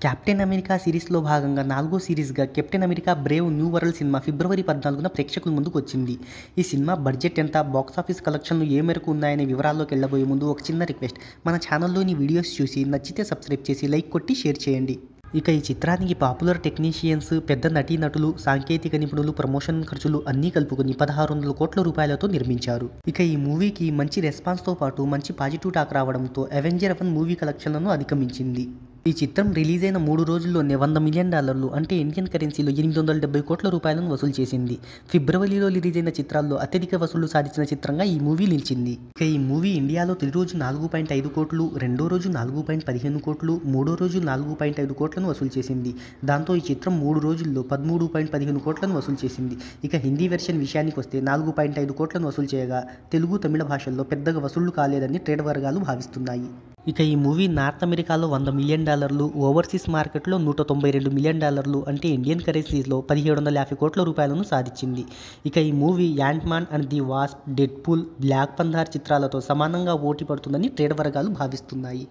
Captain America సిరీస్‌లో భాగంగా 4గో సిరీస్‌గా 'captain America brave new world' సినిమా ఫిబ్రవరి 14న ప్రేక్షకుల ముందుకొచ్చింది. ఈ సినిమా బడ్జెట్ ఎంత, బాక్సాఫీస్ కలెక్షన్‌లు ఏ మేరకు ఉన్నాయనే వివరాల్లోకెళ్లబోయే ముందు ఒక చిన్న రిక్వెస్ట్. మన ఛానల్లోని వీడియోస్ చూసి నచ్చితే సబ్స్క్రైబ్ చేసి, లైక్ కొట్టి షేర్ చేయండి. ఇక ఈ చిత్రానికి పాపులర్ టెక్నీషియన్స్, పెద్ద నటీనటులు, సాంకేతిక నిపుణులు, ప్రమోషన్ ఖర్చులు అన్నీ కలుపుకొని 1600 కోట్ల రూపాయలతో నిర్మించారు. ఇక ఈ మూవీకి మంచి రెస్పాన్స్‌తో పాటు మంచి పాజిటివ్ టాక్ రావడంతో అవెంజర్ 1 మూవీ కలెక్షన్లను అధిగమించింది. ఈ చిత్రం రిలీజ్ అయిన 3 రోజుల్లోనే $100 మిలియన్ అంటే ఇండియన్ కరెన్సీలో 870 కోట్ల రూపాయలను వసూలు చేసింది. ఫిబ్రవరిలో రిలీజ్ అయిన చిత్రాల్లో అత్యధిక వసూళ్లు సాధించిన చిత్రంగా ఈ మూవీ నిలిచింది. ఇక ఈ మూవీ ఇండియాలో తొలి రోజు 4.5 కోట్లు, రెండో రోజు 4.15 కోట్లు, మూడో రోజు 4.5 కోట్లను వసూలు చేసింది. దాంతో ఈ చిత్రం 3 రోజుల్లో 13.15 కోట్లను వసూలు చేసింది. ఇక హిందీ వెర్షన్ విషయానికి వస్తే 4.5 కోట్లను వసూలు చేయగా, తెలుగు, తమిళ భాషల్లో పెద్దగా వసూళ్లు కాలేదని ట్రేడ్ వర్గాలు భావిస్తున్నాయి. ఇక ఈ మూవీ నార్త్ అమెరికాలో $100 మిలియన్, ఓవర్సీస్ మార్కెట్లో $192 మిలియన్ అంటే ఇండియన్ కరెన్సీలో 1750 కోట్ల రూపాయలను సాధించింది. ఇక ఈ movie ant man and the wasp, Deadpool, black panther చిత్రాలతో సమానంగా పోటీ పడుతుందని ట్రేడ్ వర్గాలు భావిస్తున్నాయి.